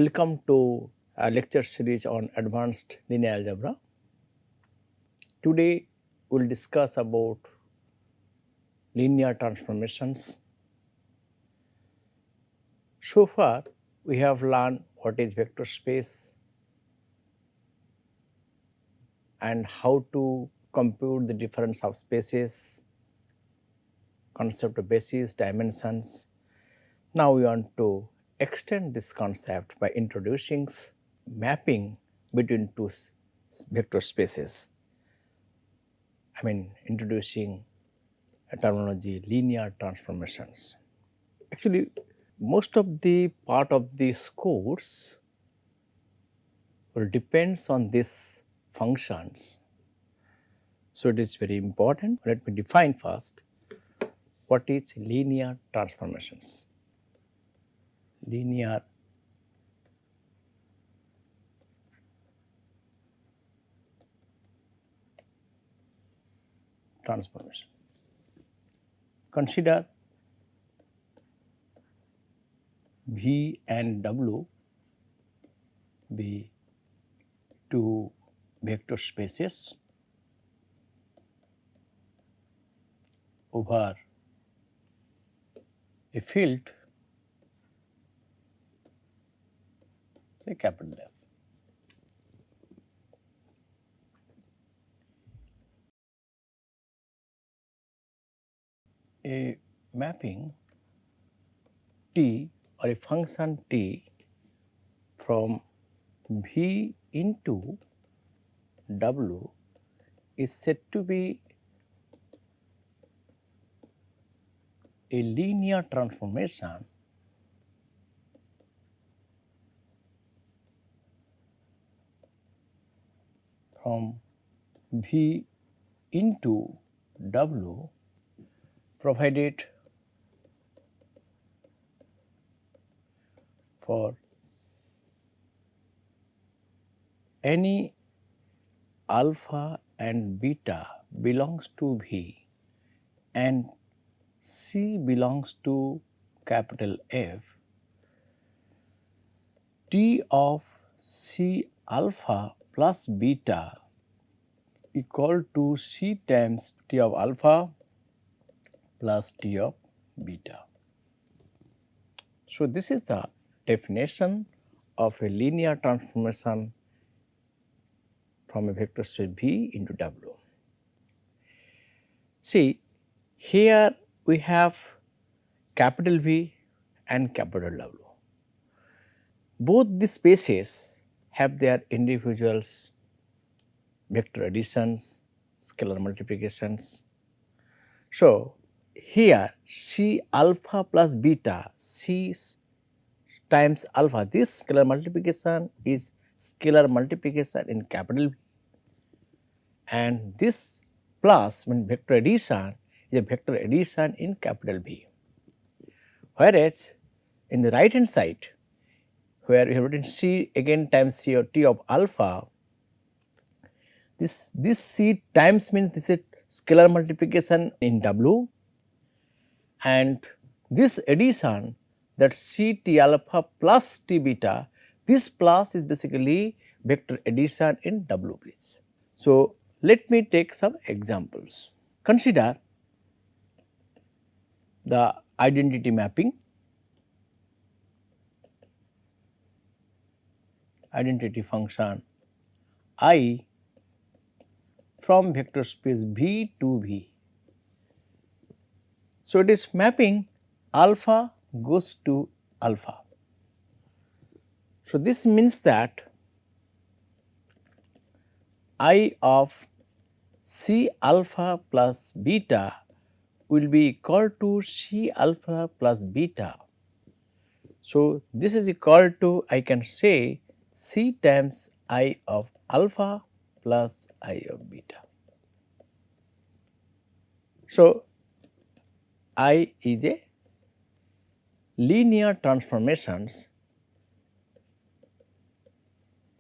Welcome to a lecture series on advanced linear algebra. Today we will discuss about linear transformations. So far we have learned what is vector space and how to compute the difference of spaces, concept of basis, dimensions. Now we want to extend this concept by introducing mapping between two vector spaces. Introducing a terminology linear transformations. Actually, most of the part of this course will depends on these functions. So it is very important. Let me define first what is linear transformations. Linear transformation. Consider V and W be two vector spaces over a field, say capital F. A mapping T or a function T from V into W is said to be a linear transformation from V into W provided for any alpha and beta belongs to V and C belongs to capital F, T of C alpha plus beta equal to C times T of alpha plus T of beta. So, this is the definition of a linear transformation from a vector space V into W. See, here we have capital V and capital W. Both the spaces have their individual vector additions, scalar multiplications. So, here C alpha plus beta, C times alpha, this scalar multiplication is scalar multiplication in capital V, and this plus when vector addition is a vector addition in capital V. Whereas in the right hand side, where we have written C again times C or T of alpha, this C times means this is scalar multiplication in W, and this addition, that C T alpha plus T beta, this plus is basically vector addition in W bridge. So, let me take some examples. Consider the identity mapping, identity function I from vector space V to V. So, it is mapping alpha goes to alpha. So, this means that I of C alpha plus beta will be equal to C alpha plus beta. So, this is equal to, I can say, C times I of alpha plus I of beta. So, I is a linear transformations,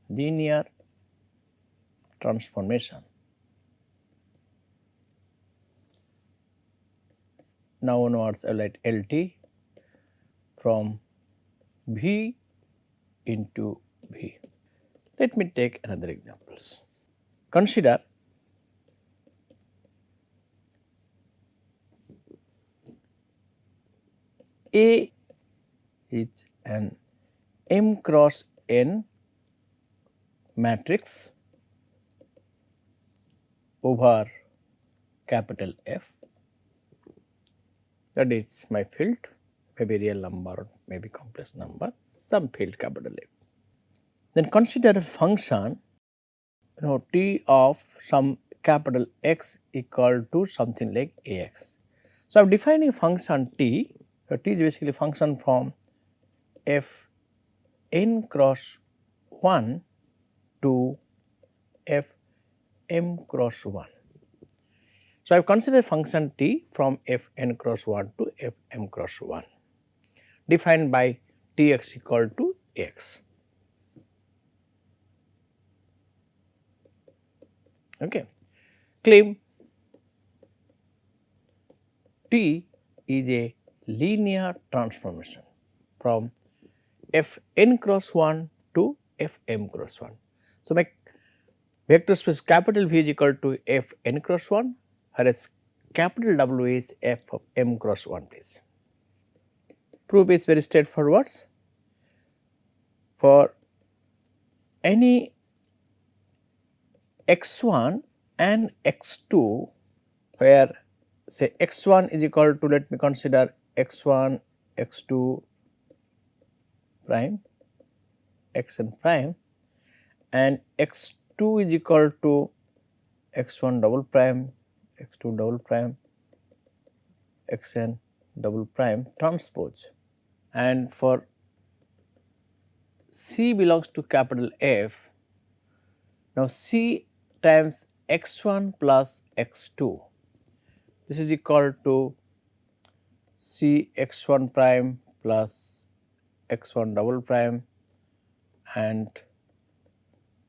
linear transformation. Now onwards I will write LT from V into V. Let me take another examples. Consider A is an M cross N matrix over capital F, that is my field, maybe real number, maybe complex number, some field capital F. Then consider a function t of some capital X equal to something like Ax. So, I am defining a function t, so t is basically function from f n cross 1 to f m cross 1. So, I have considered function t from f n cross 1 to f m cross 1 defined by t x equal to x. Okay. Claim t is a linear transformation from f n cross 1 to f m cross 1. So, my vector space capital V is equal to f n cross 1, whereas capital W is f of m cross 1 please. Proof is very straightforward. For any x1 and x2 where say x1 is equal to, let me consider x1 x2 prime xn prime and x2 is equal to x1 double prime x2 double prime xn double prime transpose, and for C belongs to capital F. Now, C times x1 plus x2, this is equal to C x1 prime plus x1 double prime and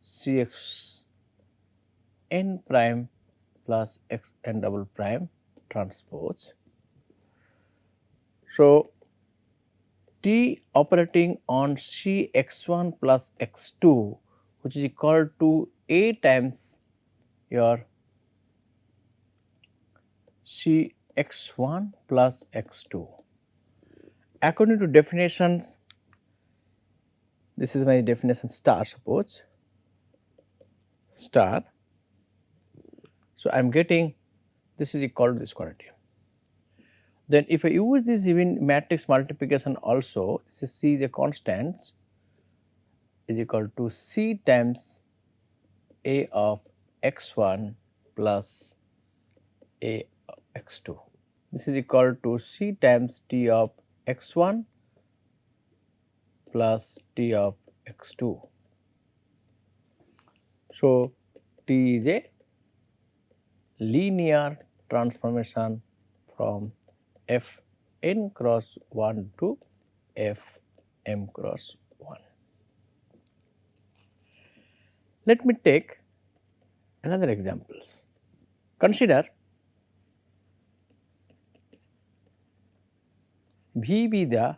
C x n prime plus x n double prime transpose. So, T operating on C x1 plus x2, which is equal to A times your C x1 plus x2. According to definitions, this is my definition star, suppose star. So, I am getting this is equal to this quantity. Then if I use this even matrix multiplication also, this is C is a constant is equal to C times A of x1 plus A of x2. This is equal to C times T of x1 plus T of x2. So, T is a linear transformation from f n cross 1 to f m cross 1. Let me take another examples. Consider V be the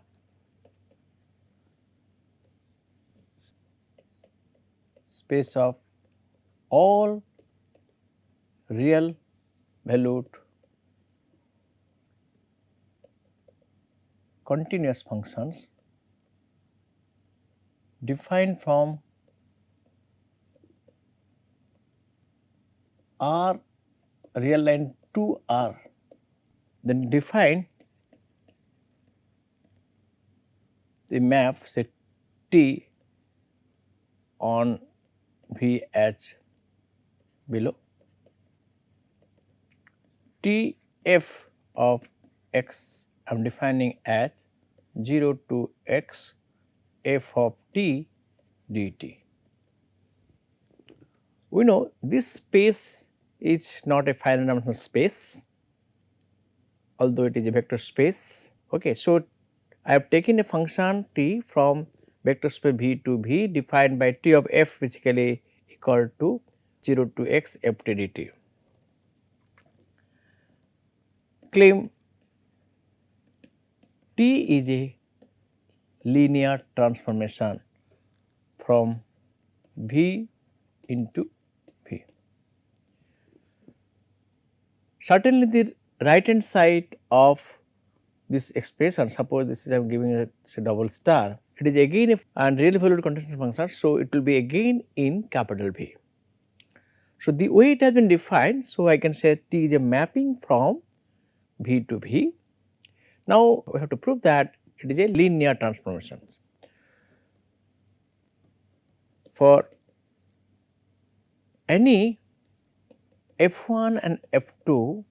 space of all real valued continuous functions defined from R real line to R, then define the map say T on V as below. T f of x I am defining as 0 to x f of t dt. We know this space is not a finite dimensional space, although it is a vector space. Okay. So, I have taken a function t from vector space V to V defined by T of f basically equal to 0 to x f t dt. Claim T is a linear transformation from V into V. Certainly the right hand side of this expression, suppose this is I am giving a double star, it is again if and real valued continuous function. So, it will be again in capital V. So, the way it has been defined, so I can say T is a mapping from V to V. Now, we have to prove that it is a linear transformation. For any F1 and F2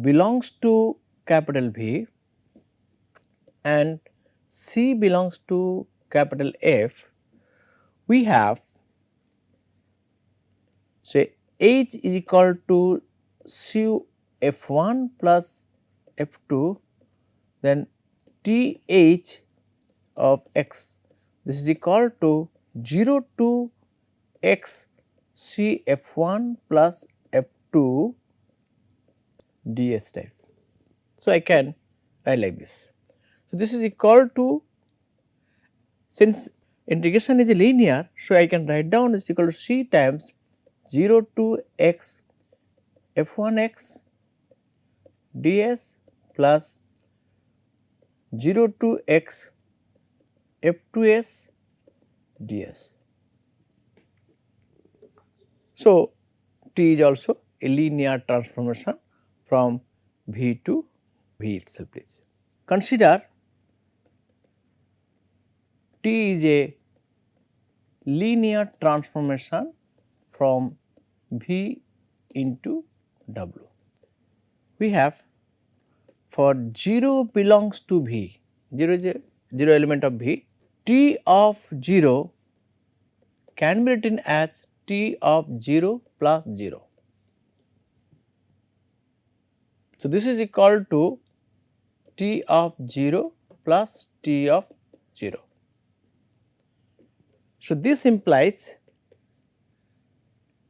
belongs to capital V and C belongs to capital F, we have say H is equal to C F1 plus F2, then TH of x, this is equal to 0 to x C F1 plus F2 ds type. So, I can write like this. So, this is equal to, since integration is linear, so I can write down this equal to C times 0 to x F1x ds plus 0 to x F2s ds. So, T is also a linear transformation from V to V itself, please. Consider T is a linear transformation from V into W. We have for 0 belongs to V, 0 is a 0 element of V, T of 0 can be written as T of 0 plus 0. So, this is equal to T of 0 plus T of 0. So, this implies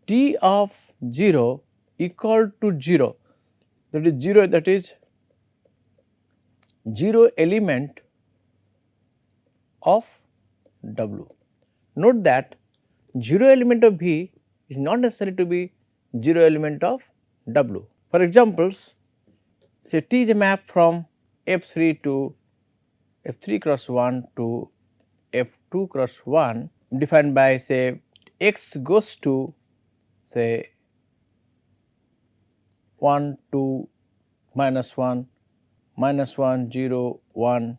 T of 0 equal to 0, that is 0, that is 0 element of W. Note that 0 element of V is not necessary to be 0 element of W. For examples, say T is a map from F3 to F3 cross 1 to F2 cross 1 defined by say x goes to say 1 2 minus 1 minus 1 0 1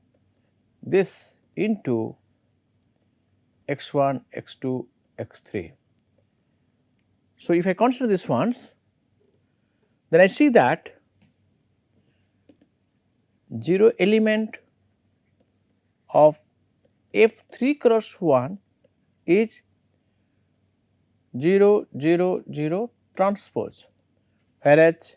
this into x1 x2 x3. So, if I consider these ones, then I see that 0 element of F3 cross 1 is 0 0 0 transpose, whereas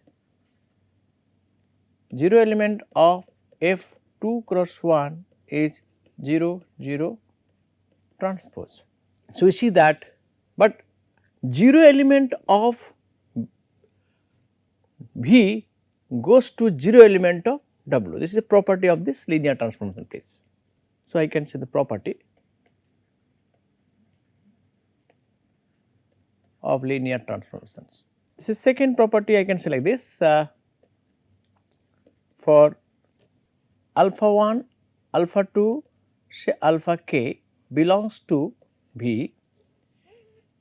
0 element of F2 cross 1 is 0 0 transpose. So, we see that, but 0 element of V goes to 0 element of W. This is a property of this linear transformation, please. So, I can say the property of linear transformations. This is second property, I can say like this, for alpha 1, alpha 2, say alpha k belongs to V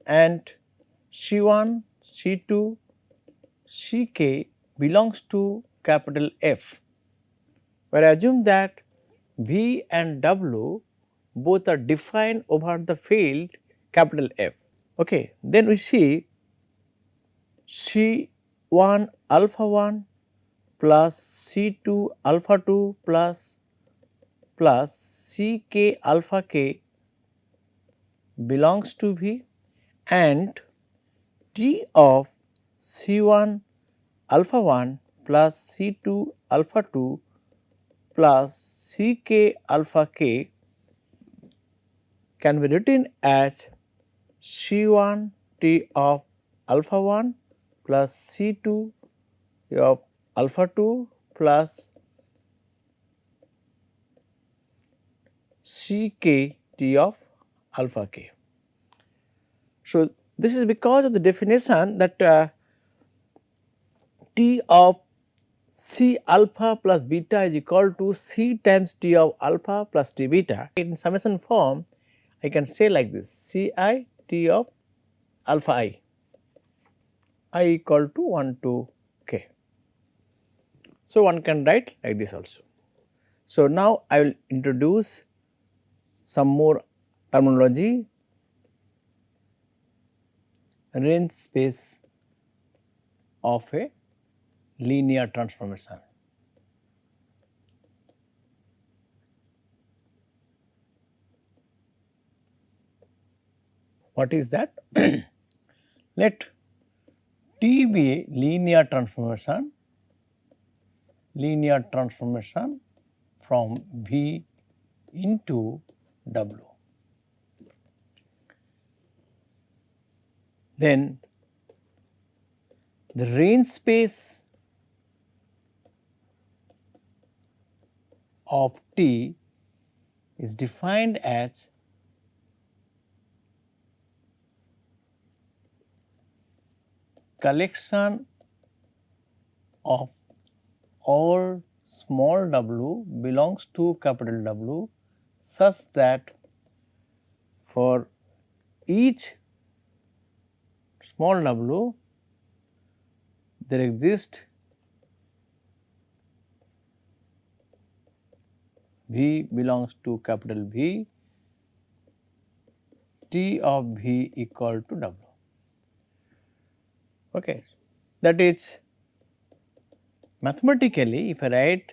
and C1, C2, Ck belongs to capital F, where I assume that V and W both are defined over the field capital F. Okay. Then we see C1 alpha 1 plus C2 alpha 2 plus Ck alpha k belongs to V and T of C1 alpha 1 plus C2 alpha 2 plus Ck alpha k can be written as C1 T of alpha 1 plus C2 of alpha 2 plus Ck T of alpha k. So, this is because of the definition that T of C alpha plus beta is equal to C times T of alpha plus T beta. In summation form, I can say like this: C I T of alpha I equal to 1 to k. So, one can write like this also. So, now I will introduce some more terminology. Range space of a linear transformation. What is that? Let T be a linear transformation from V into W. Then the range space of T is defined as collection of all small w belongs to capital W such that for each small w there exists V belongs to capital V, T of V equal to W. Okay. That is mathematically, if I write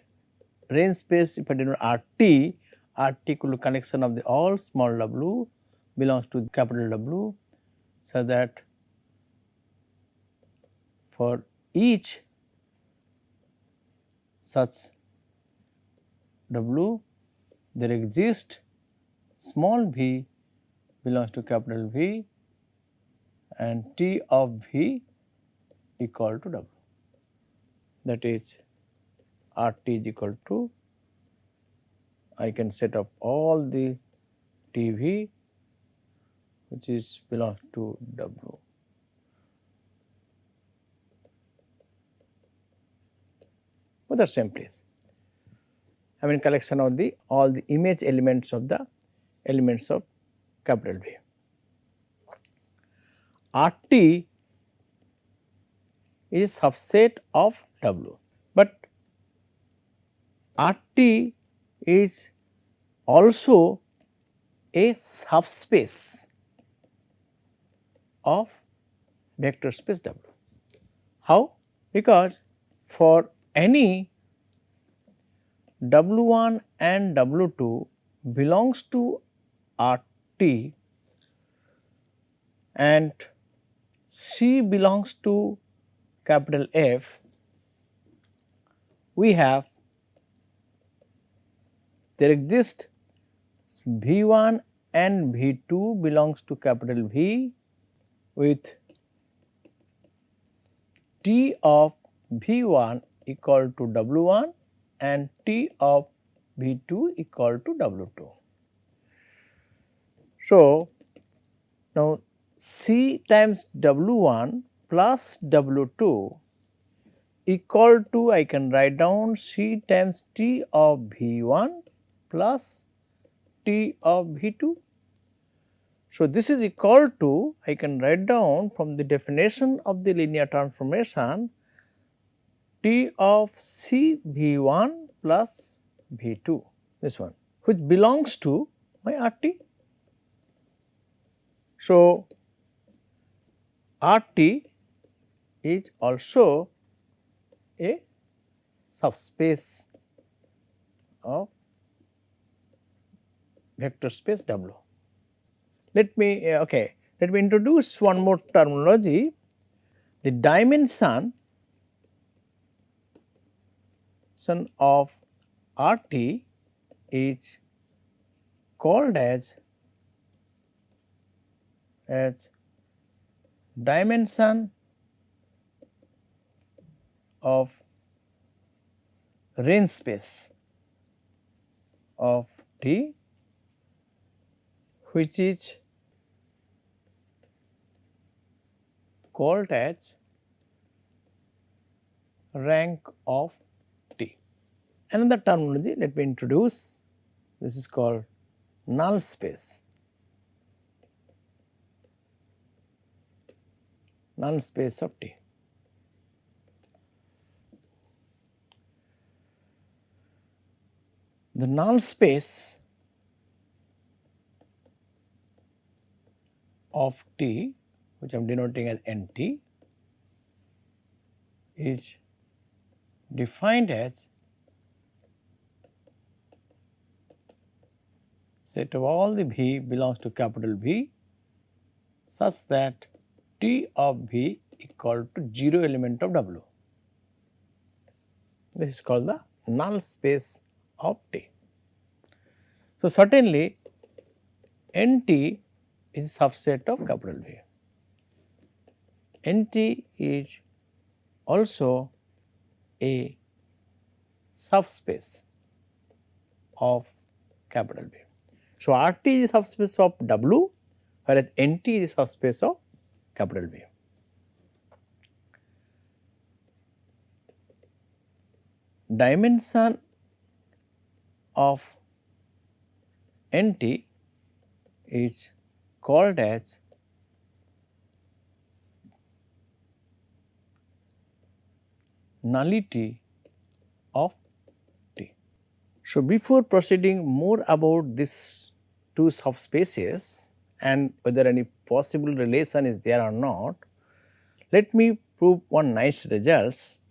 range space, if I denote RT, RT equal to connection of the all small w belongs to capital W, so that for each such w there exists small v belongs to capital V and T of V equal to W. That is RT is equal to, I can set up all the TV which is belongs to W. But the same place. I mean collection of the all the image elements of the elements of capital V. RT is subset of W, but RT is also a subspace of vector space W. How? Because for any W1 and W2 belongs to RT and C belongs to capital F, we have there exist V1 and V2 belongs to capital V with T of V1 equal to W1 and T of V2 equal to W2. So, now C times W1 plus W2 equal to, I can write down C times T of V1 plus T of V2. So, this is equal to, I can write down from the definition of the linear transformation T of C V1 plus V2, this one which belongs to my RT. So, RT is also a subspace of vector space W. Let me introduce one more terminology. The dimension of RT is called as dimension of range space of T, which is called as rank of T. Another terminology let me introduce, this is called null space. Null space of T. The null space of T, which I am denoting as NT, is defined as set of all the V belongs to capital V such that T of V equal to 0 element of W. This is called the null space of T. So, certainly NT is subset of capital V. NT is also a subspace of capital V. So, RT is a subspace of W, whereas NT is a subspace of capital V. Dimension of NT is called as nullity of T. So, before proceeding more about these two subspaces and whether any possible relation is there or not, let me prove one nice results,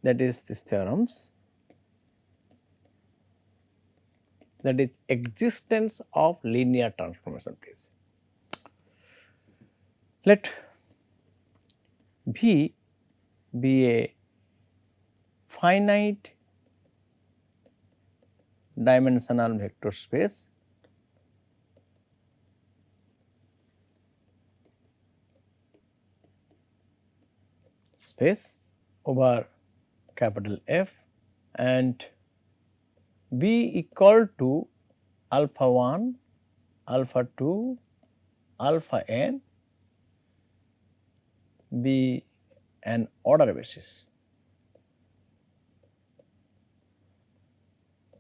that is these theorems, that is existence of linear transformation please. Let V be a finite dimensional vector space over capital F and be equal to alpha 1, alpha 2, alpha n be an order basis.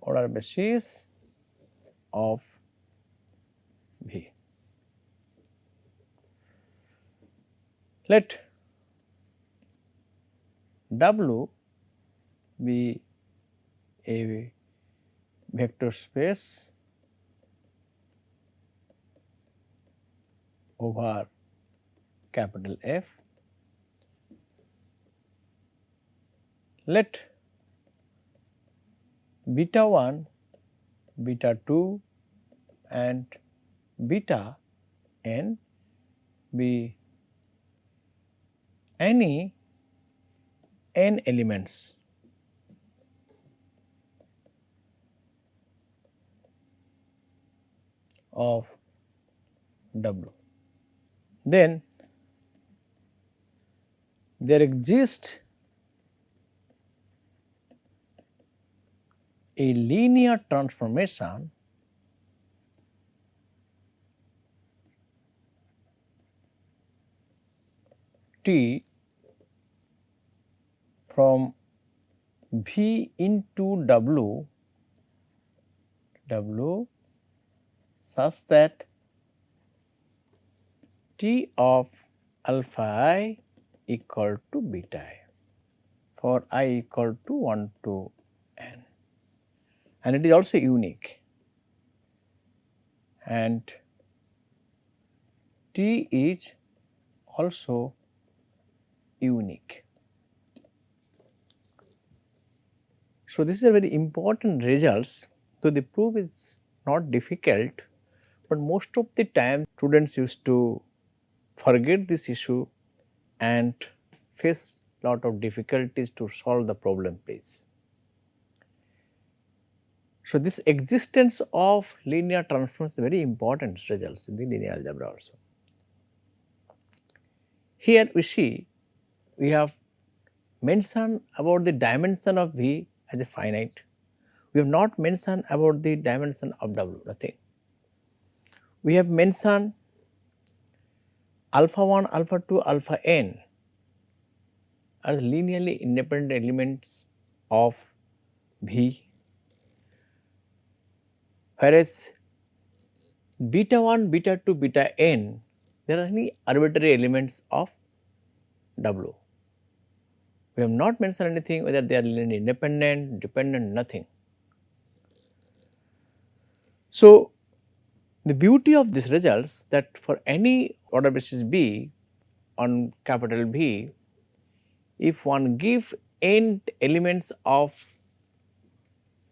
Order basis of V. Let W be a vector space over capital F. Let beta 1, beta 2 and beta n be any n elements of W. Then there exists a linear transformation T from V into W such that T of alpha I equal to beta I for I equal to 1 to n, and it is also unique, and T is also unique. So, this is a very important results. So, the proof is not difficult, but most of the time students used to forget this issue and face lot of difficulties to solve the problem please. So, this existence of linear transforms is very important results in the linear algebra also. Here we see we have mentioned about the dimension of V as a finite. We have not mentioned about the dimension of W, nothing. We have mentioned alpha 1, alpha 2, alpha n are linearly independent elements of V, whereas beta 1, beta 2, beta n, there are any arbitrary elements of W. We have not mentioned anything whether they are linearly independent, dependent, nothing. So, the beauty of this results that for any order basis B on capital B, if one give n elements of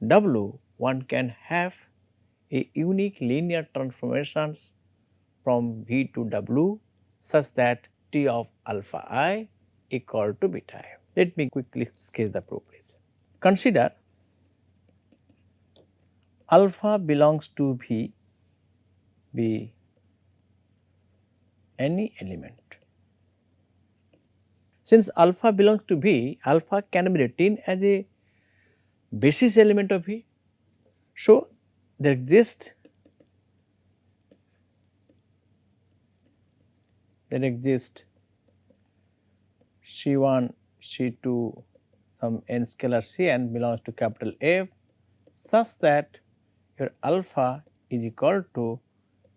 W, one can have a unique linear transformations from V to W such that T of alpha I equal to beta I. Let me quickly sketch the proof please. Consider alpha belongs to V be any element. Since alpha belongs to V, alpha can be written as a basis element of V. So, there exists C1, C2, some n scalar Cn belongs to capital F such that your alpha is equal to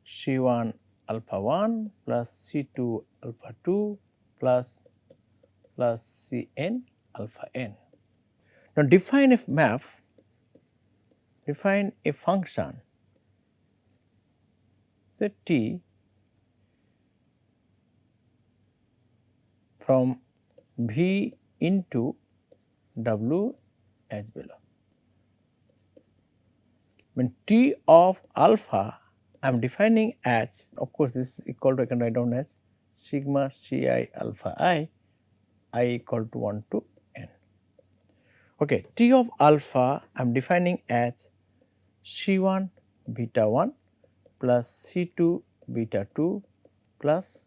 C1 alpha 1 plus C2 alpha 2 plus Cn alpha n. Now, define a function say t from V into W as below. When T of alpha I am defining as, of course, this is equal to, I can write down as sigma Ci alpha I equal to 1 to n. Okay, T of alpha I am defining as C1 beta 1 plus C2 beta 2 plus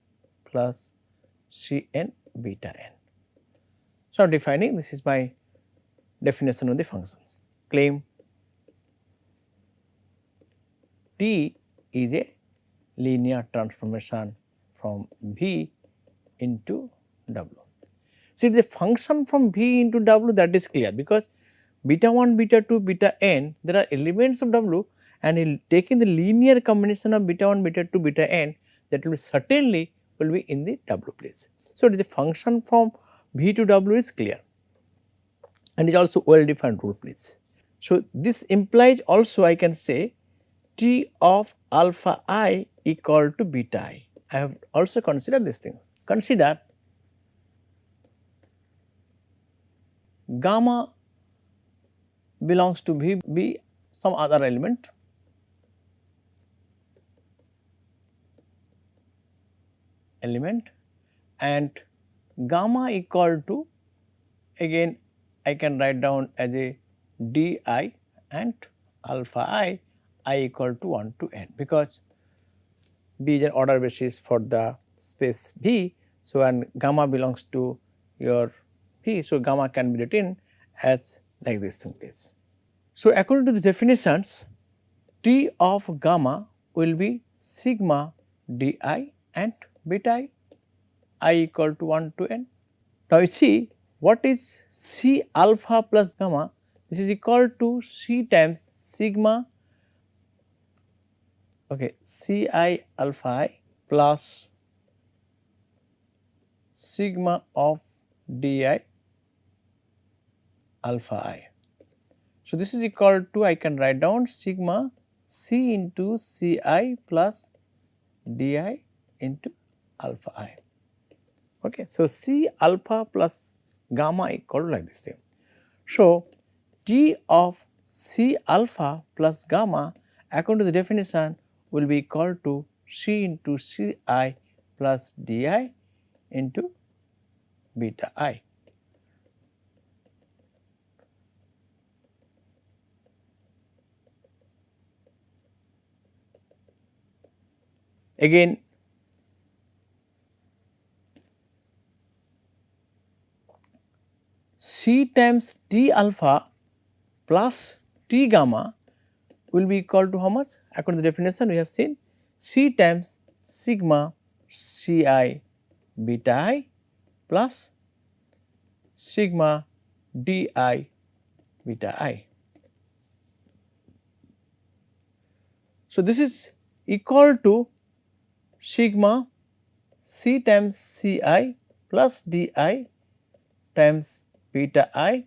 Cn beta n. So, I am defining, this is my definition of the functions. Claim T is a linear transformation from V into W. See, the function from V into W, that is clear, because beta 1, beta 2, beta n, there are elements of W, and taking the linear combination of beta 1, beta 2, beta n, that will be certainly will be in the W place. So, the function from V to W is clear and is also well defined rule place. So, this implies also I can say T of alpha I equal to beta I. I have also considered these things. Consider gamma belongs to V be some other element and gamma equal to, again I can write down as a di and alpha I equal to 1 to n, because B is an order basis for the space V. So, and gamma belongs to your V. So, gamma can be written as like this thing is. So, according to the definitions, T of gamma will be sigma di and beta I equal to 1 to n. Now, you see what is C alpha plus gamma? This is equal to C times sigma, okay, Ci alpha I plus sigma of di alpha I. So, this is equal to, I can write down sigma C into Ci plus di into alpha I. Okay. So, C alpha plus gamma equal to like this thing. So, T of C alpha plus gamma according to the definition will be equal to C into Ci plus di into beta I. Again, C times T alpha plus T gamma will be equal to how much? According to the definition we have seen C times sigma C I beta I plus sigma d I beta I. So, this is equal to sigma C times C I plus d I times beta I,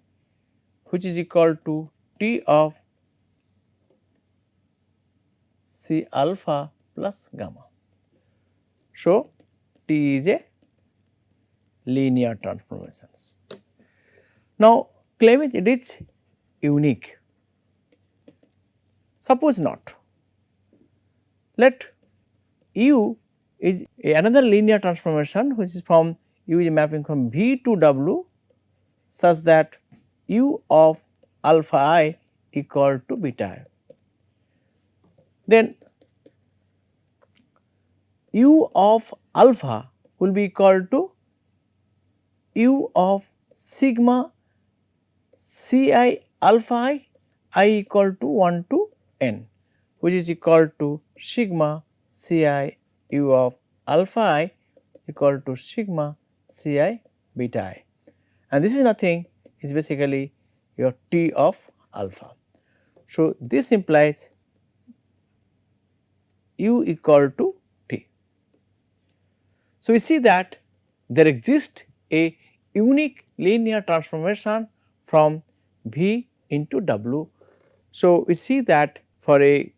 which is equal to T of C alpha plus gamma. So, T is a linear transformations. Now, claim it is unique. Suppose not. Let U is another linear transformation which is from U is mapping from V to W such that U of alpha I equal to beta I. Then U of alpha will be equal to U of sigma C I alpha I equal to 1 to n, which is equal to sigma C I U of alpha I equal to sigma C I beta I, and this is nothing, is basically your T of alpha. So, this implies U equal to T. So, we see that there exists a unique linear transformation from V into W. So, we see that for a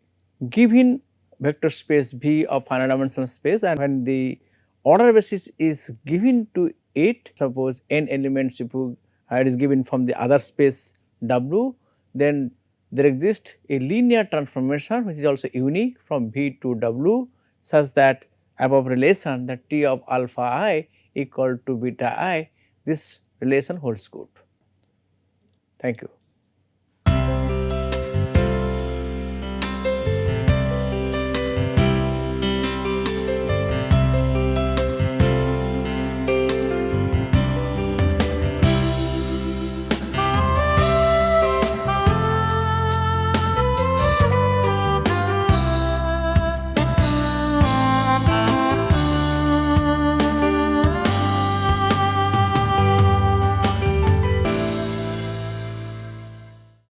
given vector space V of finite dimensional space, and when the order basis is given to it, suppose n elements, if it is given from the other space W, then there exists a linear transformation which is also unique from V to W such that above relation, that T of alpha I equal to beta I, this relation holds good. Thank you.